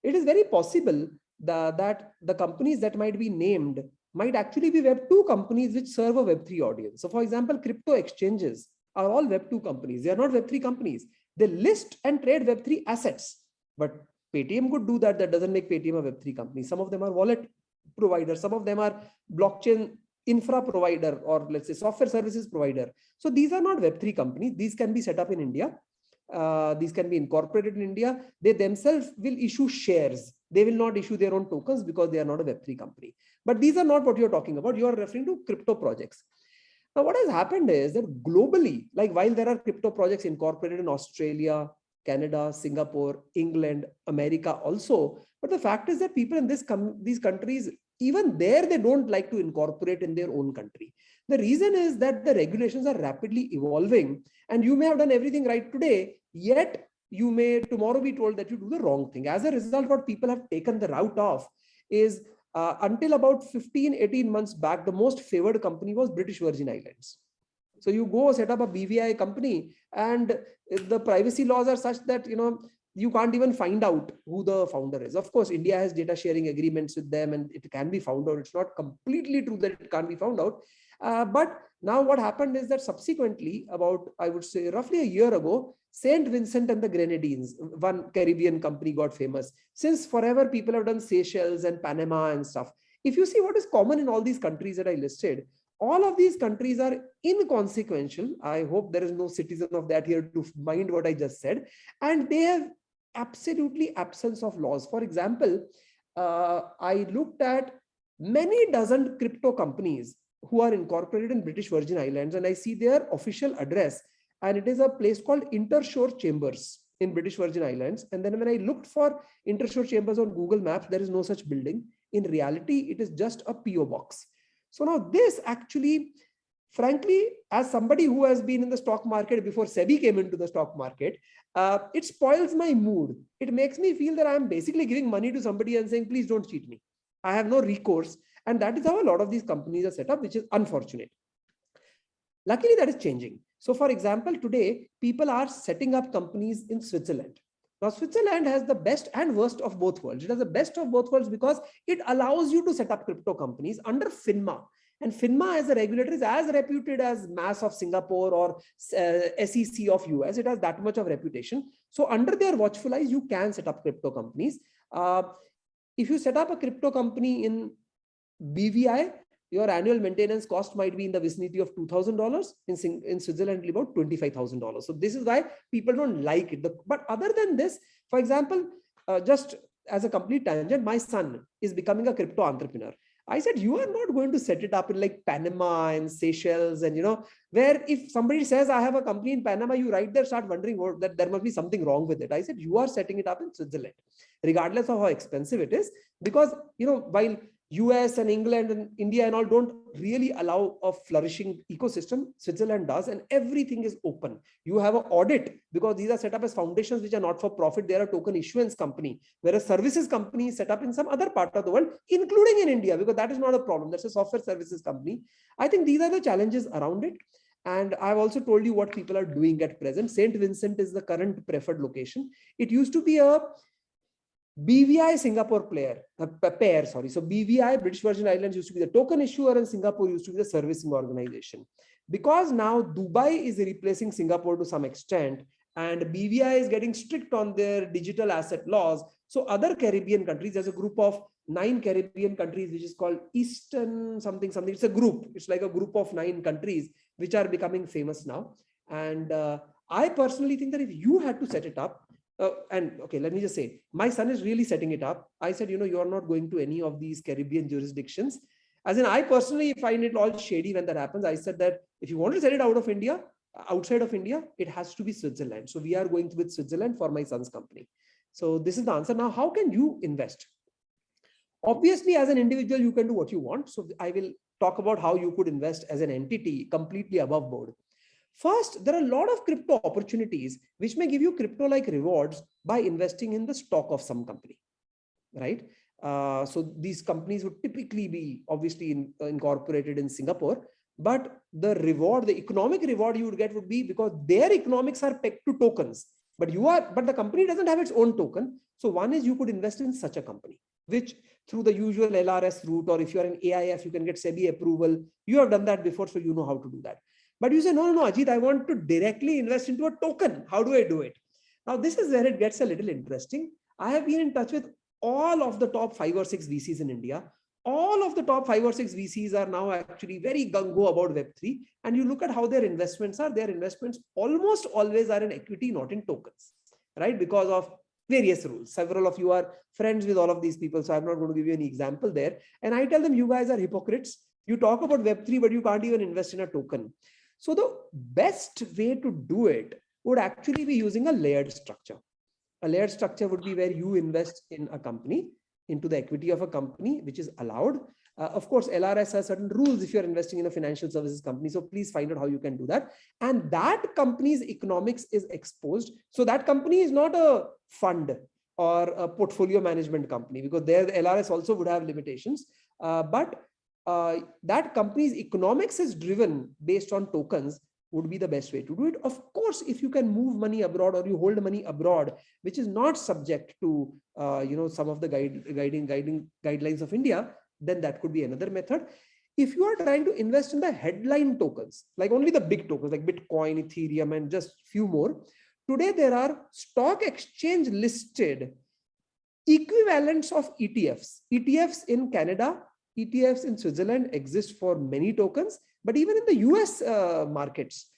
S1: it is very possible that the companies that might be named might actually be Web2 companies which serve a Web3 audience. So for example, crypto exchanges are all Web2 companies. They are not Web3 companies. They list and trade Web3 assets, but Paytm could do that. That doesn't make Paytm a Web3 company. Some of them are wallet providers. Some of them are blockchain infra provider, or let's say software services provider. So these are not Web3 companies. These can be set up in India. These can be incorporated in India. They themselves will issue shares. They will not issue their own tokens because they are not a Web3 company. But these are not what you're talking about. You are referring to crypto projects. Now, what has happened is that globally, like while there are crypto projects incorporated in Australia, Canada, Singapore, England, America also, but the fact is that people in these countries, even there, they don't like to incorporate in their own country. The reason is that the regulations are rapidly evolving, and you may have done everything right today, yet you may tomorrow be told that you do the wrong thing. As a result, what people have taken the route of is until about 15-18 months back, the most favored company was British Virgin Islands. So you go set up a BVI company, and the privacy laws are such that you can't even find out who the founder is. Of course, India has data sharing agreements with them, and it can be found out. It's not completely true that it can't be found out. But now what happened is that subsequently, about, I would say, roughly a year ago, St. Vincent and the Grenadines, one Caribbean company, got famous. Since forever, people have done Seychelles and Panama and stuff. If you see what is common in all these countries that I listed, all of these countries are inconsequential. I hope there is no citizen of that here to mind what I just said. And they have absolutely absence of laws. For example, I looked at many dozen crypto companies who are incorporated in British Virgin Islands, and I see their official address, and it is a place called Intershore Chambers in British Virgin Islands. And then when I looked for Intershore Chambers on Google Maps, there is no such building. In reality, it is just a PO box. So now this actually, frankly, as somebody who has been in the stock market before SEBI came into the stock market, it spoils my mood. It makes me feel that I'm basically giving money to somebody and saying, please don't cheat me. I have no recourse. And that is how a lot of these companies are set up, which is unfortunate. Luckily, that is changing. So for example, today, people are setting up companies in Switzerland. Now, Switzerland has the best and worst of both worlds. It has the best of both worlds because it allows you to set up crypto companies under FINMA. And FINMA as a regulator is as reputed as MAS of Singapore or SEC of US. It has that much of reputation. So under their watchful eyes, you can set up crypto companies. If you set up a crypto company in BVI, your annual maintenance cost might be in the vicinity of $2,000. In Switzerland, about $25,000. So this is why people don't like it. But other than this, for example, just as a complete tangent, my son is becoming a crypto entrepreneur. I said, you are not going to set it up in like Panama and Seychelles, and where if somebody says I have a company in Panama, you right there start wondering that there must be something wrong with it. I said, you are setting it up in Switzerland, regardless of how expensive it is, because while US and England and India and all don't really allow a flourishing ecosystem, Switzerland does, and everything is open. You have an audit because these are set up as foundations which are not for profit. They are a token issuance company, whereas services company is set up in some other part of the world, including in India, because that is not a problem. That's a software services company. I think these are the challenges around it. And I've also told you what people are doing at present. St. Vincent is the current preferred location. It used to be a BVI Singapore pair. So BVI, British Virgin Islands, used to be the token issuer and Singapore used to be the servicing organization. Because now Dubai is replacing Singapore to some extent, and BVI is getting strict on their digital asset laws. So other Caribbean countries, there's a group of 9 Caribbean countries, which is called Eastern something. It's a group. It's like a group of 9 countries, which are becoming famous now. And I personally think that if you had to set it up, and okay, let me just say, my son is really setting it up. I said, you are not going to any of these Caribbean jurisdictions. As in, I personally find it all shady when that happens. I said that if you want to set it outside of India, it has to be Switzerland. So we are going with Switzerland for my son's company. So this is the answer. Now, how can you invest? Obviously, as an individual, you can do what you want. So I will talk about how you could invest as an entity completely above board. First, there are a lot of crypto opportunities which may give you crypto-like rewards by investing in the stock of some company, right? So these companies would typically be obviously incorporated in Singapore, but the economic reward you would get would be because their economics are pegged to tokens, but the company doesn't have its own token. So one is you could invest in such a company, which through the usual LRS route, or if you're an AIF, you can get SEBI approval. You have done that before, so you know how to do that. But you say, no, Ajit, I want to directly invest into a token. How do I do it? Now, this is where it gets a little interesting. I have been in touch with all of the top 5 or 6 VCs in India. All of the top 5 or 6 VCs are now actually very gung-ho about Web3. And you look at how their investments are. Their investments almost always are in equity, not in tokens, right? Because of various rules. Several of you are friends with all of these people, so I'm not going to give you any example there. And I tell them, you guys are hypocrites. You talk about Web3, but you can't even invest in a token. So the best way to do it would actually be using a layered structure. A layered structure would be where you invest in a company, into the equity of a company, which is allowed. Of course, LRS has certain rules if you're investing in a financial services company. So please find out how you can do that. And that company's economics is exposed. So that company is not a fund or a portfolio management company, because there the LRS also would have limitations. But that company's economics is driven based on tokens would be the best way to do it. Of course, if you can move money abroad or you hold money abroad, which is not subject to some of the guidelines of India, then that could be another method. If you are trying to invest in the headline tokens, like only the big tokens like Bitcoin, Ethereum, and just few more, today there are stock exchange listed equivalents of ETFs. ETFs in Canada, ETFs in Switzerland exist for many tokens, but even in the US markets,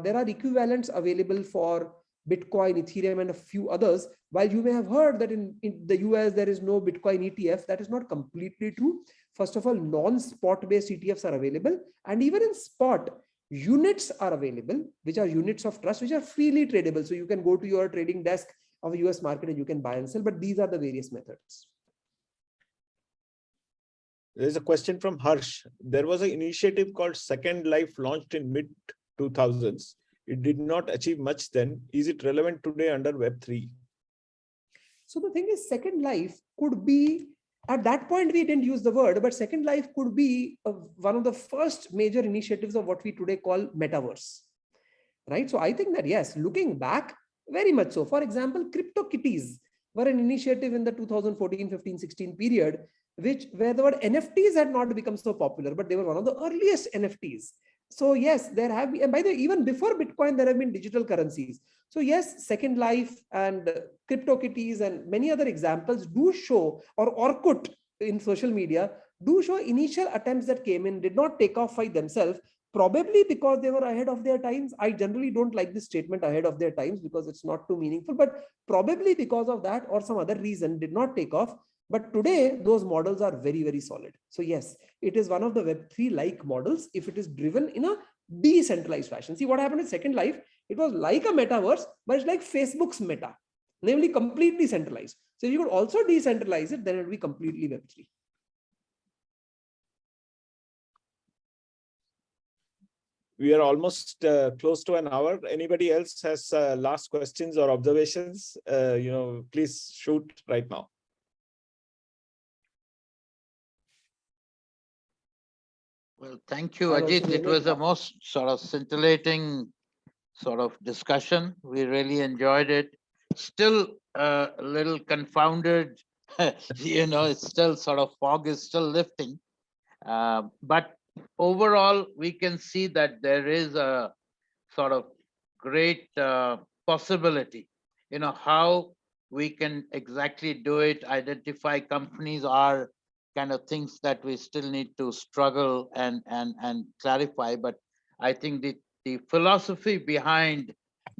S1: there are equivalents available for Bitcoin, Ethereum, and a few others. While you may have heard that in the US, there is no Bitcoin ETF, that is not completely true. First of all, non-spot based ETFs are available. And even in spot, units are available, which are units of trust, which are freely tradable. So you can go to your trading desk of a US market and you can buy and sell, but these are the various methods.
S3: There's a question from Harsh. There was an initiative called Second Life launched in mid-2000s. It did not achieve much then. Is it relevant today under Web3?
S1: So the thing is, Second Life could be, at that point we didn't use the word, but Second Life could be one of the first major initiatives of what we today call metaverse, right? So I think that yes, looking back, very much so. For example, CryptoKitties were an initiative in the 2014, 15, 16 period, where the word NFTs had not become so popular, but they were one of the earliest NFTs. So yes, there have been, and by the way, even before Bitcoin, there have been digital currencies. So yes, Second Life and CryptoKitties and many other examples do show, or Orkut in social media, do show initial attempts that came in, did not take off by themselves, probably because they were ahead of their times. I generally don't like this statement ahead of their times because it's not too meaningful, but probably because of that or some other reason did not take off. But today, those models are very, very solid. So yes, it is one of the Web3-like models if it is driven in a decentralized fashion. See what happened with Second Life? It was like a metaverse, but it's like Facebook's meta, namely completely centralized. So if you could also decentralize it, then it would be completely Web3.
S3: We are almost close to an hour. Anybody else has last questions or observations? Please shoot right now.
S6: Well, thank you, Ajeet. It was a most sort of scintillating sort of discussion. We really enjoyed it. Still a little confounded, it's still sort of fog is still lifting. But overall, we can see that there is a sort of great possibility, how we can exactly do it, identify companies are kind of things that we still need to struggle and clarify. But I think the philosophy behind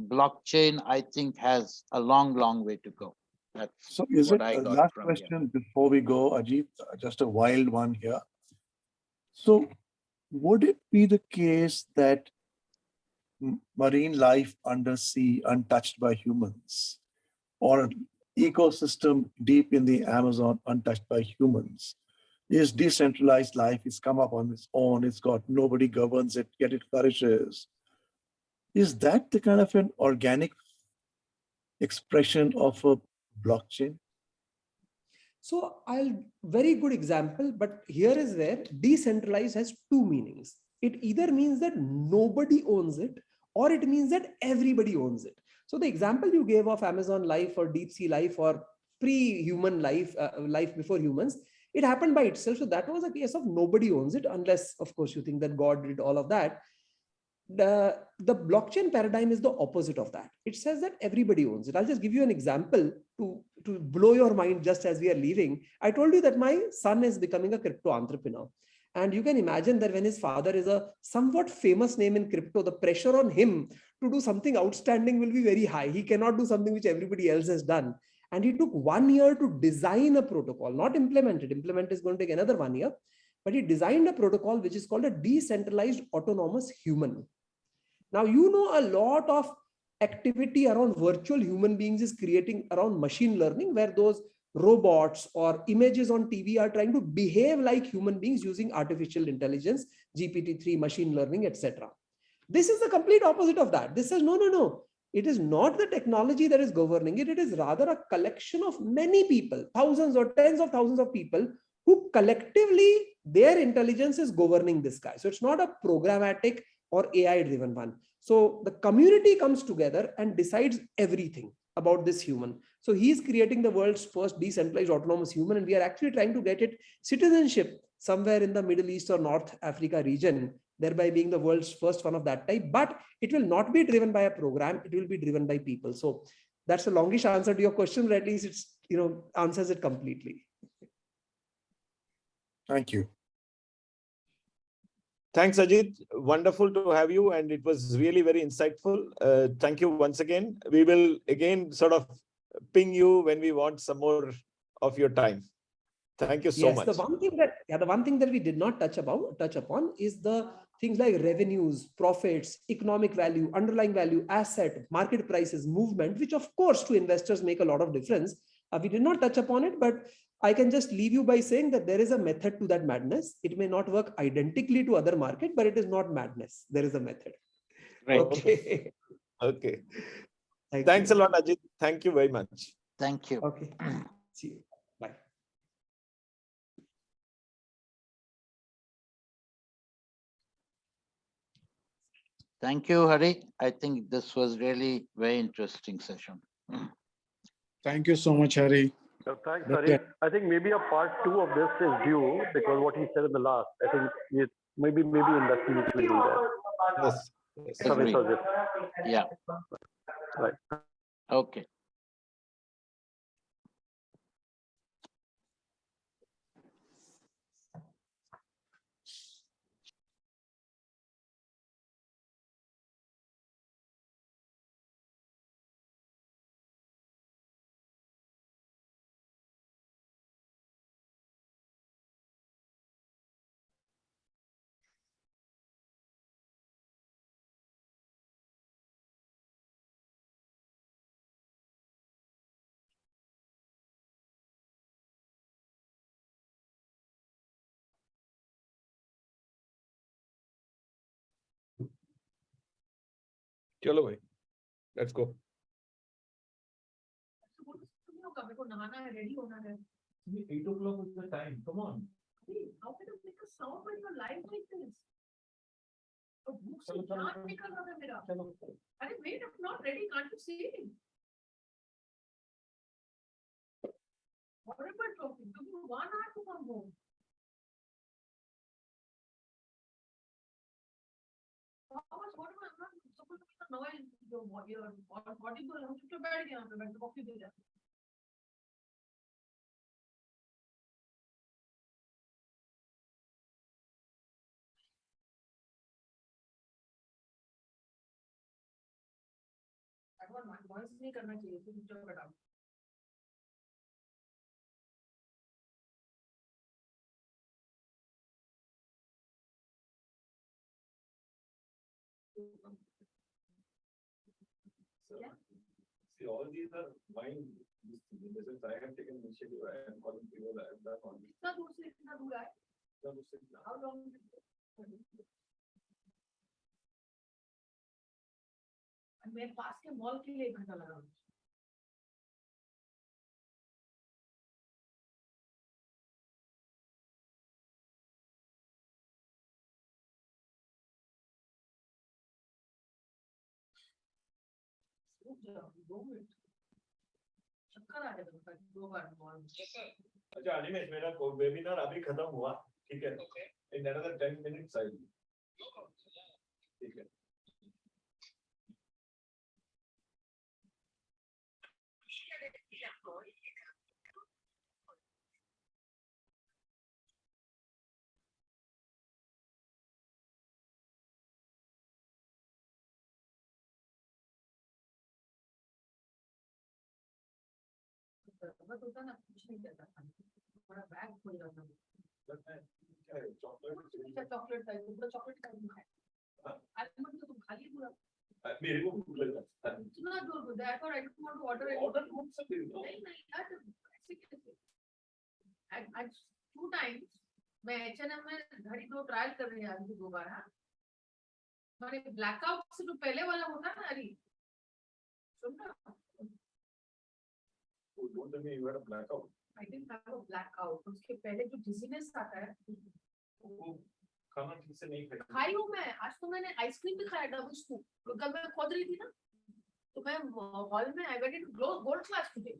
S6: blockchain, I think, has a long, long way to go. That's
S4: so is
S6: what
S4: it
S6: I
S4: a
S6: got
S4: last
S6: from
S4: question before we go, Ajeet? Just a wild one here. So would it be the case that marine life under sea untouched by humans, or ecosystem deep in the Amazon untouched by humans, is decentralized life? It's come up on its own. It's got nobody governs it, yet it flourishes. Is that the kind of an organic expression of a blockchain?
S1: So very good example, but here is where decentralized has two meanings. It either means that nobody owns it, or it means that everybody owns it. So the example you gave of Amazon life or deep sea life or pre-human life, life before humans, it happened by itself. So that was a case of nobody owns it, unless of course you think that God did all of that. The blockchain paradigm is the opposite of that. It says that everybody owns it. I'll just give you an example to blow your mind just as we are leaving. I told you that my son is becoming a crypto entrepreneur. And you can imagine that when his father is a somewhat famous name in crypto, the pressure on him to do something outstanding will be very high. He cannot do something which everybody else has done. And he took 1 year to design a protocol, not implement it. Implement is going to take another 1 year. but he designed a protocol which is called a decentralized autonomous human. Now, you know, a lot of activity around virtual human beings is creating around machine learning, where those robots or images on TV are trying to behave like human beings using artificial intelligence, GPT-3, machine learning, etc. This is the complete opposite of that. This says, no, no, no. It is not the technology that is governing it. It is rather a collection of many people, thousands or tens of thousands of people who collectively, their intelligence is governing this guy. So it's not a programmatic or AI driven one. So the community comes together and decides everything about this human. So he's creating the world's first decentralized autonomous human, and we are actually trying to get it citizenship somewhere in the Middle East or North Africa region, thereby being the world's first one of that type. But it will not be driven by a program, it will be driven by people. So that's a longish answer to your question, but at least it's, you know, answers it completely.
S4: Thank you.
S3: Thanks, Ajeet. Wonderful to have you, and it was really very insightful. Thank you once again. We will again sort of ping you when we want some more of your time. Thank you so
S1: Yes,
S3: much.
S1: the one thing that we did not touch upon is the things like revenues, profits, economic value, underlying value, asset, market prices, movement, which of course to investors make a lot of difference. We did not touch upon it, but I can just leave you by saying that there is a method to that madness. It may not work identically to other market, but it is not madness. There is a method.
S6: Right.
S3: Okay. Okay.
S1: Thank
S3: Thanks
S1: you.
S3: a lot, Ajeet. Thank you very much.
S6: Thank you.
S1: Okay. See you. Bye.
S6: Thank you, Hari. I think this was really very interesting session.
S5: Thank you so much, Hari.
S2: Thanks,
S4: But,
S2: Hari. I think maybe a part 2 of this is due, because what he said in the last, I think maybe industry needs to do that.
S3: Yes. Yes.
S6: Agreed.
S2: Suggest.
S6: Yeah.
S2: Right.
S6: Okay.
S3: Chalo bhai. Let's go.
S7: Ready होना है.
S3: 8 o'clock is the time. Come on.
S7: How can you make a sound when you're live like this? A book से जान निकल रहा है मेरा. अरे wait, I'm not ready. Can't you see? Horrible talking. Took you 1 hour to come home. What am I not supposed to be the noise? Your body or हम चुपचाप बैठ गए यहाँ पे बैठ के कॉफी दे जाते. वॉइस नहीं करना चाहिए, तो चुपचाप बैठा. Yeah.
S3: See, all these are mine. Since I have taken initiative, I am calling people that I have done on.
S7: कितना दूर से कितना दूर है? How long is it? मेरे पास के मॉल के लिए 1 घंटा लगा. चक्कर आ जाता है 2 बार मॉल.
S3: अच्छा अनिमेश, मेरा वेबिनार अभी खत्म हुआ, ठीक है? In another 10 minutes I will. ठीक है.
S7: बस होता ना, कुछ नहीं करता था. बड़ा बैग खोल जाता. चॉकलेट था पूरा चॉकलेट का खाया आलमंड तो तुम खा लिए पूरा
S8: मेरे को भूख लगा
S7: इतना जोर को दैट और I don't want to order
S8: order कौन सा दे दो
S7: नहीं नहीं यार ऐसे कैसे आज 2 टाइम्स मैं H&M में घड़ी दो ट्रायल कर रही आज भी दोबारा हमारे ब्लैकआउट से जो पहले वाला होता है ना अरे सुन ना
S8: don't tell me you had a blackout
S7: I didn't have a blackout उसके पहले जो डिजीनेस आता है
S8: वो खाना ठीक से नहीं खाई
S7: खाई हूँ मैं आज तो मैंने आइसक्रीम भी खाया डबल स्कूप कल मैं खोद रही थी ना तो मैं हॉल में I went in gold class today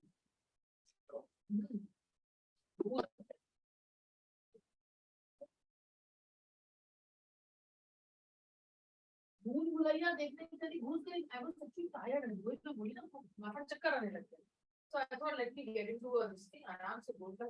S7: भूल भुलैया देखने की तेरी घुस गई आई वाज सच्ची टायर्ड वही तो बोली ना माथा चक्कर आने लग गया so I thought let me get into this thing आराम से बोल कर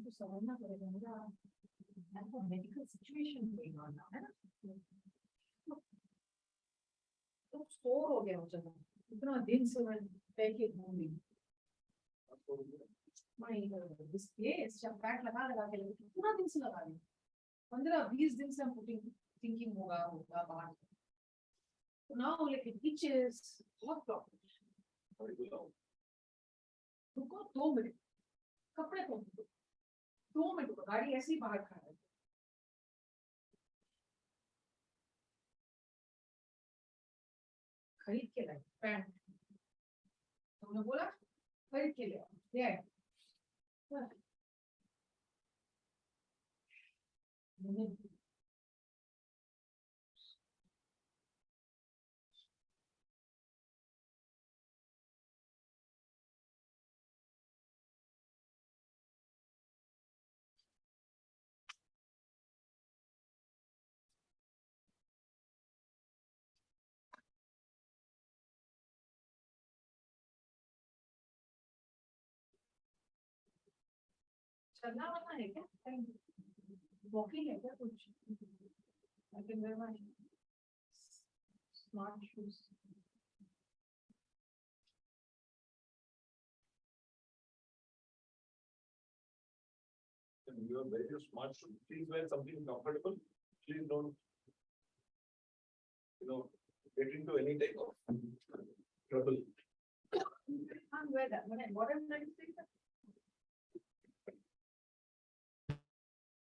S7: तो समझना पड़ेगा मेरा medical situation going on now, है ना? तो स्टोर हो गया मुझे, इतना दिन से मैं पैके घूम रही दिस प्लेस, जब पैक लगा लगा के लगे पूरा दिन से लगा रही 15-20 दिन से हम थिंकिंग होगा होगा बाहर। तो नाउ लाइक इट टीचर्स बहुत प्रॉब्लम। रुको 2 मिनट, कपड़े पहन दो, 2 मिनट रुको, गाड़ी ऐसे ही बाहर खड़ा है। खरीद के लाए पैंट, तुमने बोला खरीद के ले आओ, ले आए। चलना वाला है क्या? वॉकिंग है क्या कुछ? I can wear my smart shoes.
S8: You are very smart. So please wear something comfortable. Please don't, get into any type of trouble.
S7: I can't wear that. What I'm trying to say is that